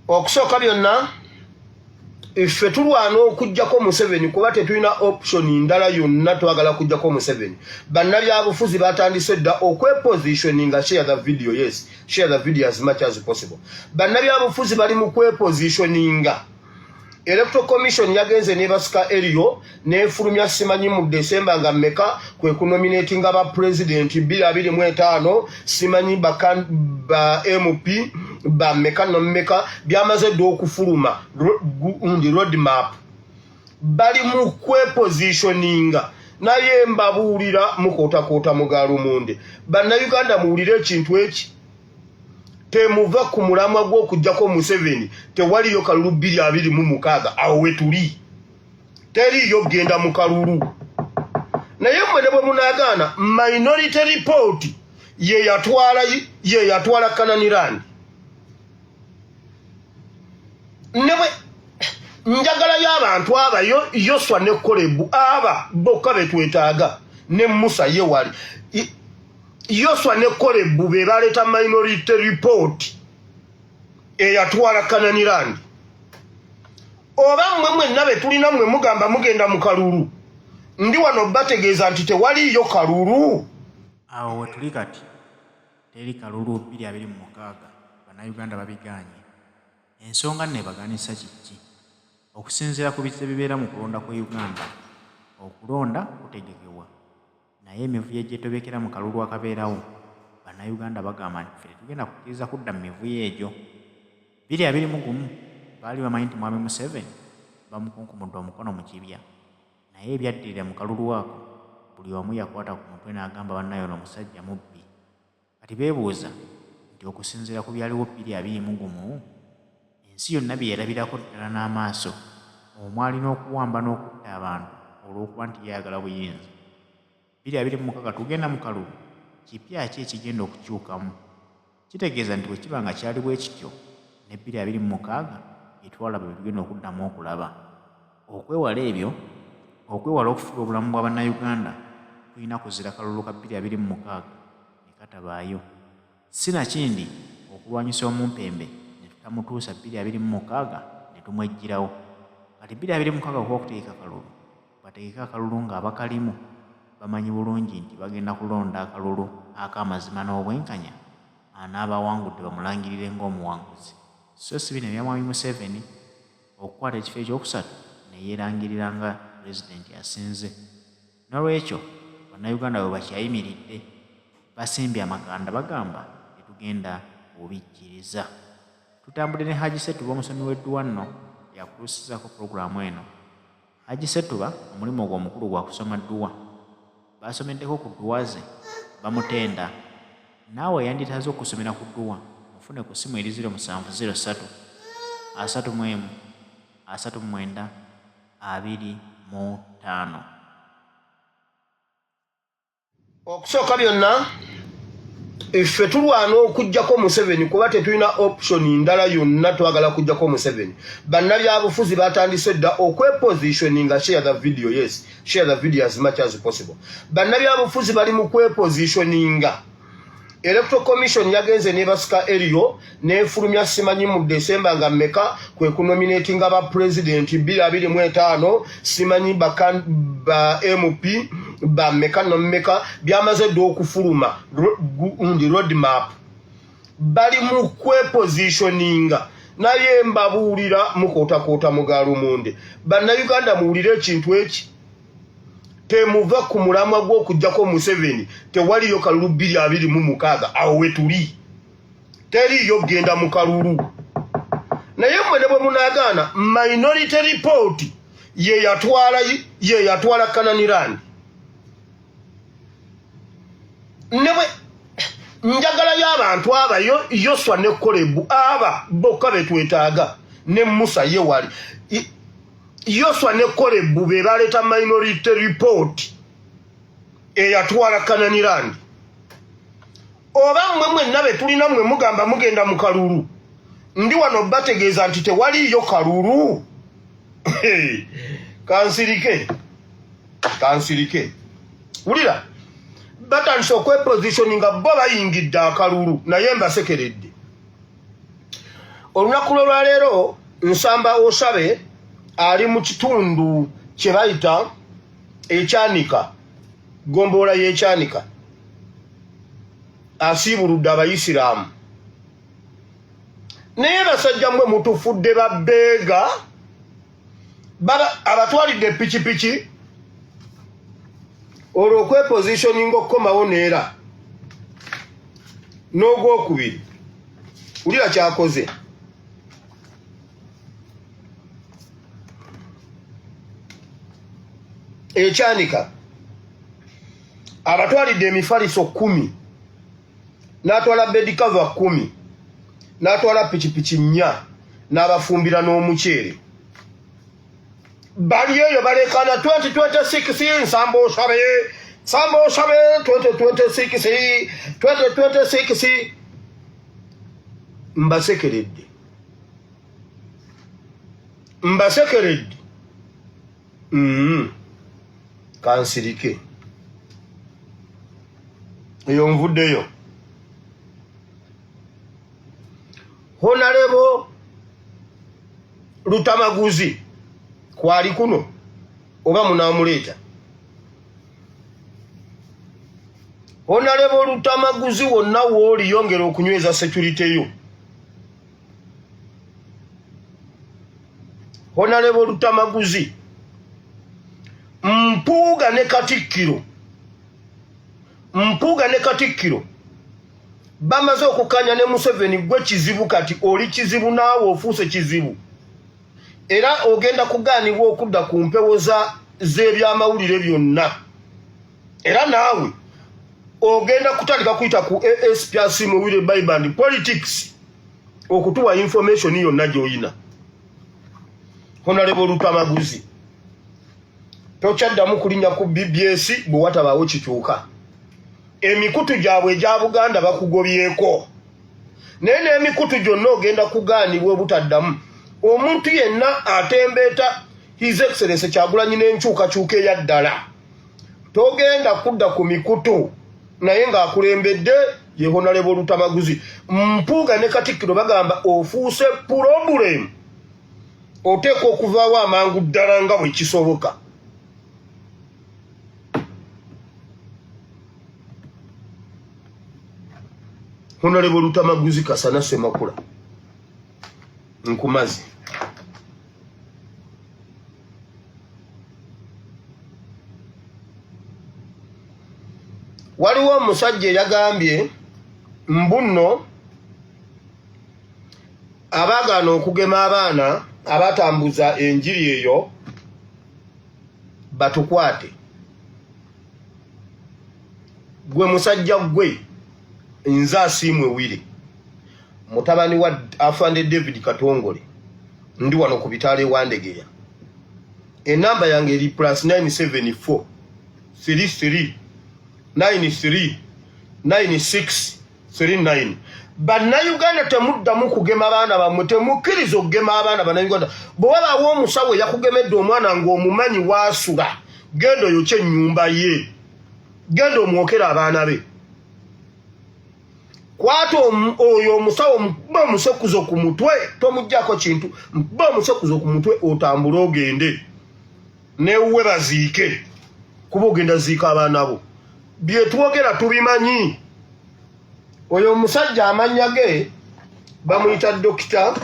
Okusooka byonna iffe tulwana okujjako Museveni kuba tetulina option ndala yonna twagala kujjako Museveni. Bannabyabufuzi batandise dda okwepositioninga. Share the video, yes, share the video as much as possible. Bannabyabufuzi bali mu kwepositioninga. Electoral Commission yagenze nebasika Elio nefulumya simanyi mu December nga mmeka kwe kunominating aba president 2025 simanyi ba MP ba mmeka no mmeka byamaze ddo okufuluma road map bali mu kwepositioninga. Naye mbabuulira mukotakota mugalo munde Bannayuganda muwulire ekintu eki temuva ku mulamwa gw'okujjako Museveni tewaliyo kalulu 2026 awo wetuli teriyo genda mu kalulu. Naye mwene bwe munagaana minority report ye yatwala Kananirani nebwe njagala y'abantu abayo Yoswa ne Kolebu aba bokka betwetaaga ne Musa ye wali Yoswa ne Kolebu be baleta minority report eyatwala Kananirani. Oba mmwe nabe tulina mmwe mugamba mugenda mu kalulu ndi wano bategeeza nti tewaliyo kalulu. Awo wetuli kati teri kalulu 2026 Bannayuganda babiganye. Ensonga ne baganisa kiki? Okusinziira ku bizibu bibeera mu kulonda kwa Uganda, okulonda kutegekewa naye emivuyo egyetobekera mu kalulu akabeerawo Bannayuganda bagamba nti ffe tugenda kukkiriza kudda mu mivuyo egyo. 2021 baali bamanyi nti Mwami Museveni bamukunkumudde omukono mu kibya naye ebyaddirira mu kalulu ako buli omu yakwata ku mutwe n'agamba bannaye ono omusajja mubbi. Kati beebuuza nti okusinziira ku byaliwo 2021 ensi yonna bye yerabirako ddala n'amaaso omwali n'okuwamba n'okutta abantu olw'okuba nti yayagala buyinza. 2026 tugenda mu kalulu kipya ki ekigenda okukyukamu? Kitegeeza nti bwe kiba nga kyali bwe kityo ne 2026 etwala bwe tugenda okuddamu okulaba. Okwewala ebyo, okwewala okufuga obulamu bwa Bannayuganda tulina kuzira kalulu ka 2026 ne katabaayo. Sinakindi okulwanyisa omumpembe ne tutamutuusa 2026 ne tumwejjirawo. Kati 2026 okwokuteeka kalulu bateeka akalulu ng'abakalimu bamanyi bulungi nti bagenda kulonda akalulu ak'amazima n'obwenkanya anaabawangudde bamulangirire ng'omuwanguzi. So si bino ebya Mwami Museveni okukwata ekifo ekyokusatu ne yeerangirira nga pulezidenti asinze. N'olwekyo Bannayuganda bwe bakyayimiridde basimbye amaganda bagamba tetugenda kubikkiriza. Tutambudde ne Haji Setuba omusomi w'edduwa nno yakulusizaako pulogulaamu eno. Haji Setuba omulimu ogwo omukulu gwa kusoma dduwa. Basomeddeko ku dduwa ze bamutenda. Naawe yanditaze okusomera ku dduwa mufune ku ssimu eri 0703 31 39 25. Okusooka byonna iffe tulwana okujjako Museveni kuba tetulina option ndala yonna twagala kujjako Museveni. Bannabyabufuzi batandise dda okwepositioninga. Share the video, yes, share the video as much as possible. Bannabyabufuzi bali mu kwepositioninga. Electoral Commission yagenze nebasika Elio nefulumya simanyi mu December nga mmeka kwe kunominating aba president 2025 simanyi ba MP ba mmeka no mmeka byamaze ddo okufuluma road map bali mu kwepositioninga. Naye mbabuulira mukotakota mugalo munde Bannayuganda muwulire ekintu eki temuva ku mulamwa gw'okujjako Museveni tewaliyo kalulu 2026 awo wetuli teriyo genda mu kalulu. Naye mwene bwe munagaana minority report ye yatwala Kananirani nebwe njagala y'abantu abayo Yoswa ne Kolebu aba bokka betwetaaga ne Musa ye wali Yoswa ne Kolebu be baleta minority report eyatwala Kananirani. Oba mmwe nabe tulina mmwe mugamba mugenda mu kalulu ndi wano bategeeza nti tewaliyo kalulu. Kansirike wulira batandise okwepositioninga bo bayingidde akalulu naye mbasekeredde. olunaku lwa leero Nsamba Osabe ali mu kitundu kye bayita ekyanika gombola y'ekyanika asiibuludde abayisiraamu naye basajja mwe mutufudde babbeega abatwalidde pikipiki olwo okwepositioninga okukomawo neera n'ogwokubiri ulira kyakoze ekyanika abatwalidde emifaliso 10 n'atwala bedikava 10 n'atwala pikipiki 4 n'abafumbira n'omuceere bali eyo balekana 2026 Nsamba Osabe 2026 mbasekeredde kansirike eyo nvuddeyo Hon.Luttamaguzi kwali kuno oba munamuleeta Hon.Luttamaguzi wonna wooliyongera okunyweza security yo Hon.Luttamaguzi mpuuga ne Katikkiro bamaze okukanya ne Museveni gwe kizibu kati oli kizibu naawe ofuuse kizibu era ogenda kugaanibwa okudda ku mpewo z'ebyamawulire byonna era naawe ogenda kutandika kuyita ku ASPRC mu wire band politics okutuwa information yonna gy'oyina Hon.Luttamaguzi tokyaddamu kulinnya ku BBS bwe watabaawo kikyuka emikutu gyabwe egya Buganda bakugobyeko naye n'emikutu gyonna ogenda kugaanibwa obutaddamu omuntu yenna atembeeta His Excellency Kyagulanyi n'enkyukakyuka eyaddala togenda kudda ku mikutu naye ng'akulembedde ye Hon.Luttamaguzi mpuuga ne Katikkiro bagamba ofuuse problem oteekwa okuvaawo amangu ddala nga bwe kisoboka Hon.Luttamaguzi Kasana Semakula nkumazi waliwo omusajja yagambye mbunno abaagaana okugema abaana abatambuza enjiri eyo batukwate gwe musajja gwe nze Asiimwe Wire mutabani wa Afande David Katongole ndi wano ku bitaala ewandegeya enamba yange eri +974 33 93 96 39 bannayuganda temuddamu kugema abaana bammwe temukkiriza okugema abaana bannayuganda bwe wabaawo omusawo yakugemedde omwana ng'omumanyi waasula genda oyokye ennyumba ye genda omwokera abaana be kwata oyo omusawo mukube omusekuzo ku mutwe tomuggyako kintu mukube omusekuzo ku mutwe otambule ogende newuwe baziike kuba ogenda ziika abaana bo bye twogera tubimanyi oyo omusajja amannya ge bamuyita dokita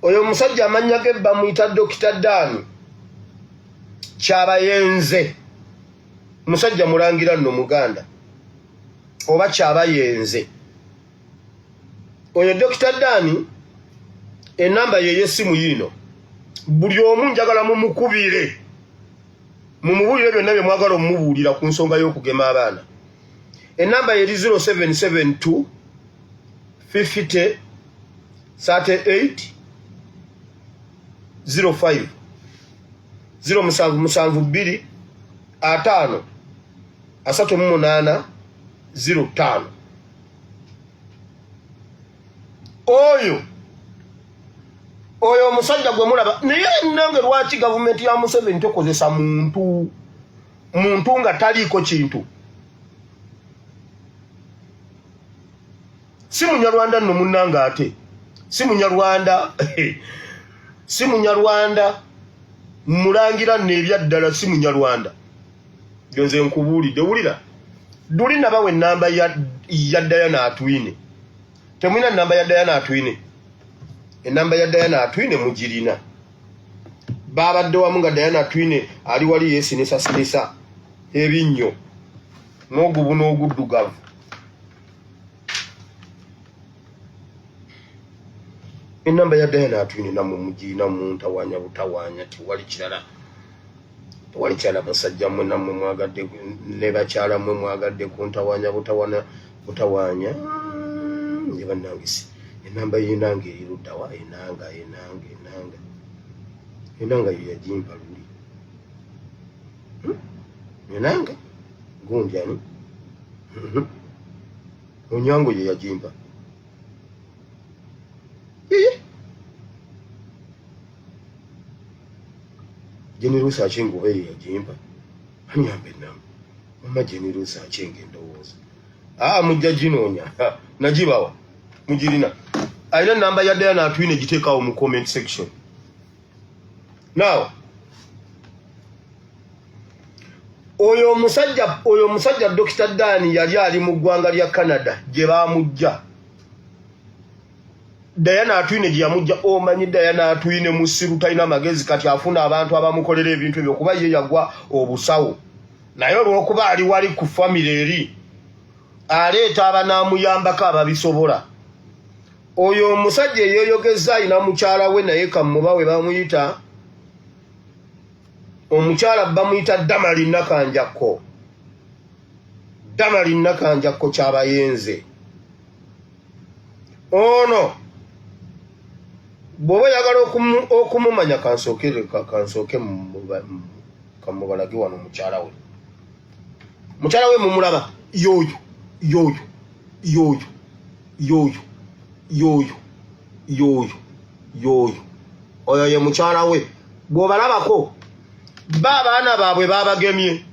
oyo omusajja amannya ge bamuyita Dokita Daani Kyabayenze musajja mulangira nno Muganda oba Kyabayenze oyo Dokita Daani enamba ye yesimu yino buli omu njagala mumukubire mumubuulire byonna bye mwagala omumubuulira ku nsonga y'okugema abaana enamba ye 0772 50 38 05 072 5 38 05 oyo omusajja gwe mulaba naye nange lwaki gavumenti ya Museveni tokozesa muntu nga taliiko kintu si munyarwanda nno munnanga ate si munyarwanda si munyarwanda mulangira n'ebyaddala si munyarwanda genze nkubuulidde wulira duli nabawe ennamba ya Diana Atwine temwina nnamba ya Diana Atwine ennamba ya Diana Atwine mugirina babadde wamu nga Diana Atwine ali wali yeesinesasinesa ebinnyo n'ogubu n'oguddugavu ennamba ya Diana Atwine namwe mugirina muntawanya butawanya tiwali kirala musajja mmwe nammwe mwagadde ne bakyala mmwe mwagadde kuntawanya butawanya nje bannangisi ennamba y'enanga eri luddawa enanga yo yagimpa luli enanga gundi ani Onyango ye yagimpa Generusa achengo be yagimpa anyambe nam mama generusa achenge ndowooza mujja ginonya nagibawa mujirina aina namba ya Diana Atwine gitekawo mu comment section. Now oyo musajja Dr. Dani yali ali mu ggwanga lya Canada gye bamujja Diana Atwine gye yamujja omanyi Diana Atwine musiru talina magezi kati afuna abantu abamukolera ebintu ebyo kuba ye yagwa obusawo naye olw'okuba ali wali ku family eri aleeta abanamuyambako ababisobola. Oyo omusajja yeeyogeza alina mukyala we naye kamuba we bamuyita omukyala bamuyita Damali Nakanjakko kyabayenze ono bwoba yagala okumumanya kansooke kamubalage wano mukyala we mumulaba yoyo oyo ye mukyala we bw'obalabako babaana baabwe babagemye.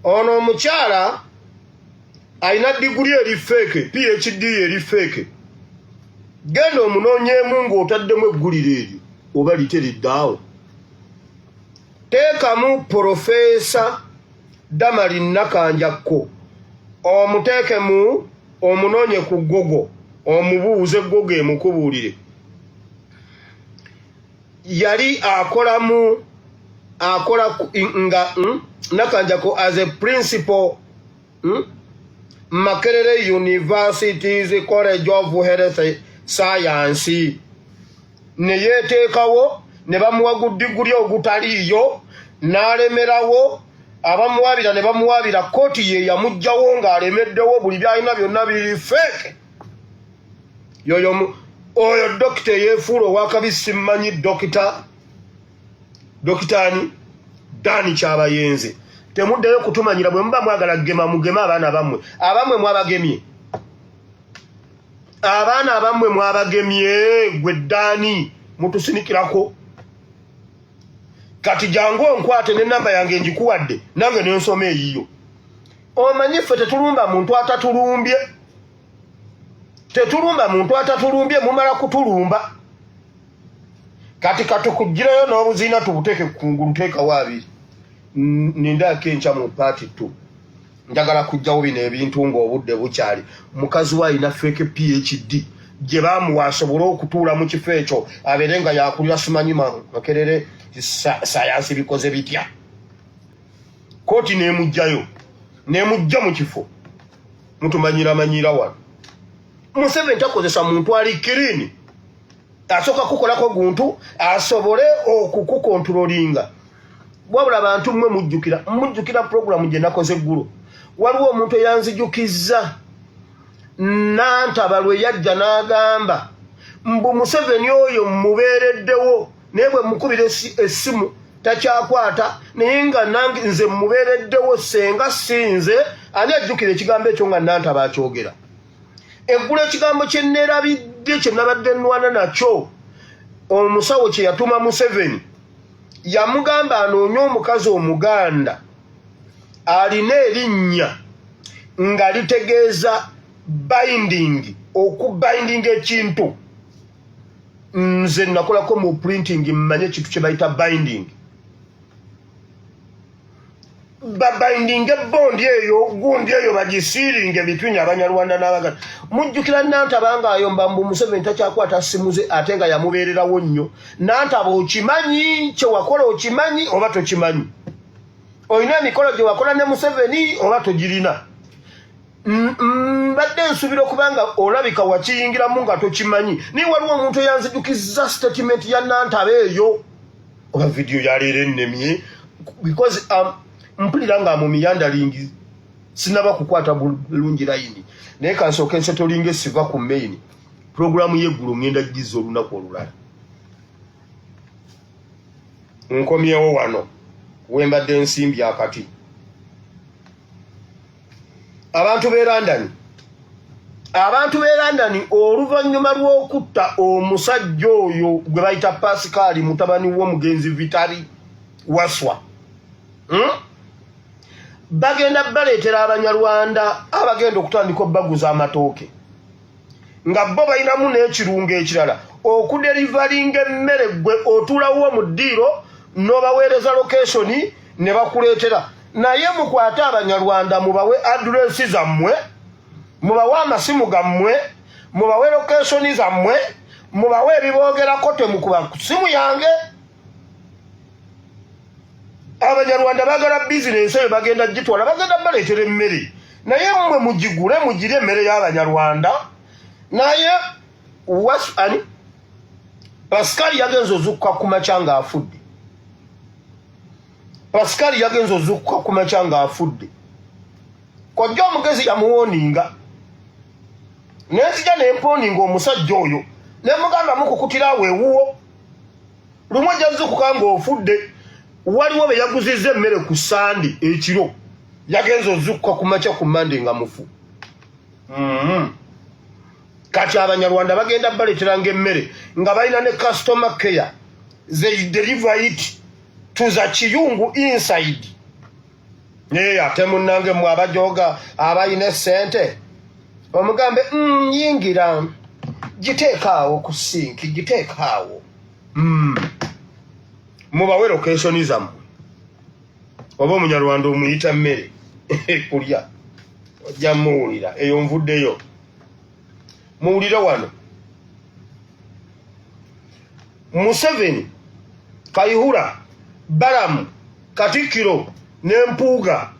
Ono omukyala alina diguli eri feke PhD eri feke genda omunoonyeemu ng'otaddemu eggulire eryo oba literiddeawo teekamu Profesa Damali Nakanjakko omuteekemu omunoonye ku Google omubuuze Google emukubuulire yali akola nga Nakanjakko as a principal Makerere University's College of Health Science ne yeteekawo ne bamuwa guddiguli ogutaliiyo n'alemerawo abamuwabira ne bamuwabira kooti ye yamugjawo ng'alemeddewo buli byalina byonna biri feke. Oyo dokita yeefuula owakabisi mmanyi dokitaani Dani kyabayenze temuddeyo kutumanyira bwe muba mwagala gema mugema abamwe mwabagemye abaana abamwe mwabagemye gwe Dani mutusinikirako kati jangu onkwate n'ennamba yange njikuwadde nange nensoma eyiyo. Omanyi ffe tetulumba muntu atatulumbye mumala kutulumba kati katukugirayo n'obuziina tubuteeke kungulu teekawo abiri nindaako enkya mu paati 2 njagala kujjawo bino ebintu ng'obudde bukyali mukazi we alina feke PhD gye baamuwa asobole okutuula mu kifo ekyo abeere nga yakulira simanyi Makerere sayansi bikoze bitya. Kooti n'emujja mu kifo mutumanyira wano. Museveni takozesa muntu ali kirini asooka kukolako guntu asobole okukukontrolinga. Wabula abantu mmwe mujjukira programu gye nakoze eggulo waliwo omuntu eyanzijukizza Nantaba lwe yajja n'agamba mbu Museveni oyo mubeereddewo naye bwe mukubira essimu takyakwata naye nga nange nze mubeereddewo senga sinze ani ajjukira ekigambo ekyo nga Nantaba akyogera. Eggulo ekigambo kye neerabidde kye nabadde nnwana nakyo omusawo kye yatuma Museveni yamugamba anoonye omukazi Omuganda alina erinnya nga litegeeza binding okubinding ekintu nze nakolako mu printing mmanye kitu kye bayita binding babinding bondi eyo gundi eyo bagisiringe bitwinya abanyarwanda n'abaganda mujjukira Nantabanga ayomba mbu Museveni takyakwata simuze ate nga yamubeererawo nnyo Nantaba okimanyi kye wakola okimanyi oba tokimanyi olina emikolo gye wakola ne Museveni oba togirina mbadde nsubira okubanga olabika wakiyingiramu nga tokimanyi ni waliwo omuntu eyanzijukiza statement ya Nantaba eyo oba video yaleero ennemye because mpulira nga mu miyandalingi sinaba kukwata bulungi layini naye kansooka ensetolinga esiva ku main programu y'eggulu ngenda giza olunaku olulala nkomyewo wano wembadde ensimbi akati abantu b'e London oluvannyuma lw'okutta omusajja oyo gwe bayita Pascal mutabani w'omugenzi Vitali Waswa bagenda baleetera abanyarwanda abagenda okutandika obbaguza amatooke nga bo balinamu n'ekirungo ekirala okuderivalinga emmere gwe otuulawo mu ddiiro n'obaweereza lokeshoni ne bakuleetera naye mukwate abanyarwanda mubawe adresi zammwe mubawe amasimu gammwe mubawe lokeshoni zammwe mubawe ebiboogerako temukuba ku simu yange abanyarwanda bagala bizinesi eyo bagenda gitwala bagenda baleetera emmere naye mmwe mugigule mugire emmere y'abanyarwanda naye wasani Pascal yagenza ozukka ku makya ng'afudde Pascal yagenza ozukka ku makya ng'afudde kojja omugezi yamuwoninga nenzija nemponinga omusajja oyo nemugamba mukukutira awo ewuwo lumu ajja zukuka ng'ofudde waliwo be yaguzizza emmere ku Sande ekiro yagenza ozukka ku makya ku Mande nga mufu kati abanyarwanda bagenda baleeteranga emmere nga balina ne customer care they deliver it to the Kiyungu inside ate munnange mwe abajoga abalina essente omugambe yingira giteekaawo ku sinki giteekaawo mubawe lokeshoni zammwe oba omunyarwanda omuyita mmere kulya ojja muwulira eyo nvuddeyo muwulire wano Museveni Kayihura Balamu Katikkiro n'Empuuga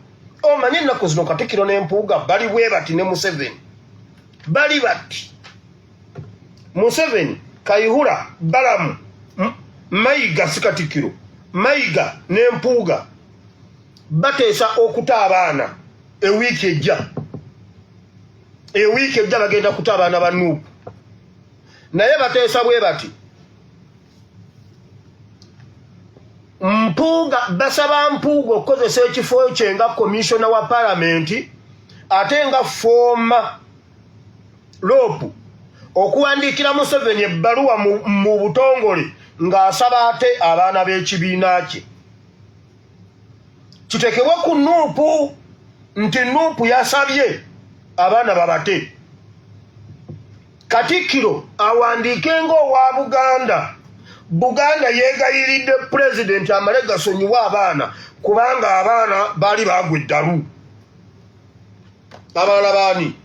omanyi ennaku zino Katikkiro n'Empuuga bali bwe bati ne Museveni bali bati Museveni Kayihura Balamu Mayiga si Katikkiro Mayiga n'Empuuga bateesa okuta abaana ewiiki ejja bagenda kuta abaana ba Nuupu naye bateesa bwe bati Mpuuga basaba Mpuuga okukozesa ekifo kye nga komishona wa palamenti ate nga fooma loopu okuwandiikira Museveni ebbaluwa mu butongole ng'asaba ate abaana b'ekibiina kye kitekebwe ku Nuupu nti Nuupu yasabye abaana babate Katikkiro awandiike ng'owa Buganda yeegayiridde pulezidenti amale gasonyiwa abaana kubanga abaana baali bagwa eddalu abaana baani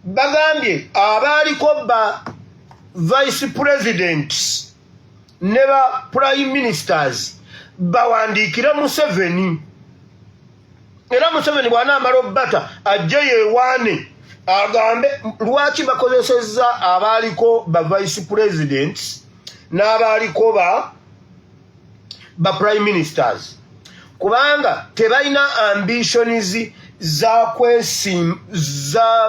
bagambye abaaliko ba vice presidents ne ba prime ministers bawandiikira Museveni era Museveni bw'anaamala obbata ajje yeewaane agambe lwaki bakozesezza abaaliko ba vice presidents n'abaaliko ba prime ministers kubanga tebalina ambitions za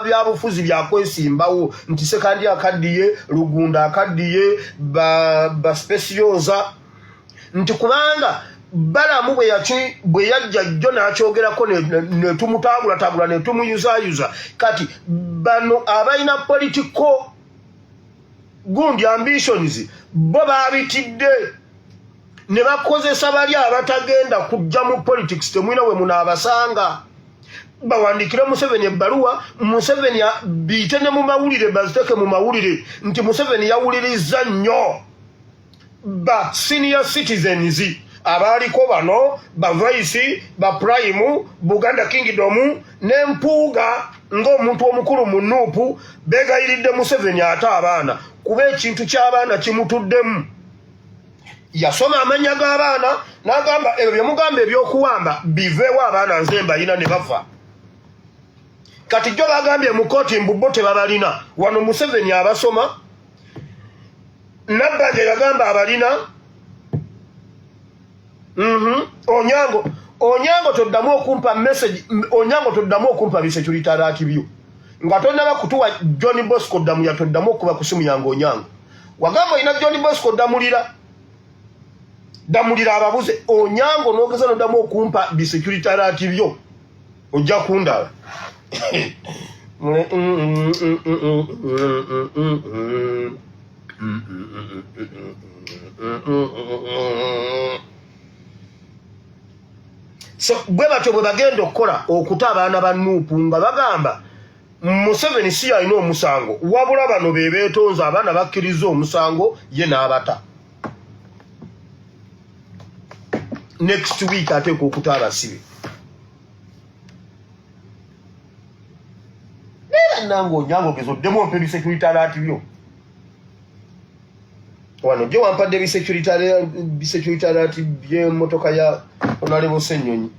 byabufuzi byakwesimbawo nti Sekandi akaddiye Lugunda akaddiye ba specioza nti kubanga Balamu bwe yajja jjo n'akyogerako ne tumutagula ne tumuyuzayuza kati bano abalina political gundi ambitions bo baabitidde ne bakozesa bali abatagenda kujja mu politics temwina we munaabasanga bawandikira Museveni ebbaluwa Museveni biitene mu mawulire baziteke mu mawulire nti Museveni yawuliriza nnyo ba senior citizens abaliko bano ba Vice ba Prime Buganda Kingdom n'empuuga ng'omuntu omukulu mu Nuupu begayiridde Museveni ate abaana kuba ekintu ky'abaana kimutuddemu. Yasoma amanya g'abaana n'agamba ebyo bye mugamba ebyokuwamba biveewo abaana nze mbalina ne bafa. Kati jjo bagambye mu kooti mbubbo tebabalina wano Museveni abasoma Nabbanja yagamba abalina. Onyango toddamu okumpa message Onyango toddamu okumpa bisecurity alert byo nga tonnaba kutuwa John Bosco ddamu yatoddamu okuba ku simu yange Onyango wagamba ina John Bosco damulira ababuze Onyango n'ogeza noddamu okumpa bisecurity alert byo ojja kundaba. So bwe batyo bwe bagenda okukola okuta abaana ba Nuupu nga bagamba Museveni si alina omusango wabula bano be beetonze abaana bakkiriza omusango ye n'abata. Next week ateeka okuta abasibe. Neera nange Onyango gezoddemu ompe bisecurity alert byo. Wano gye wampadde bisecurity alert by'emmotoka ya Hon.Luttamaguzi Asimattuse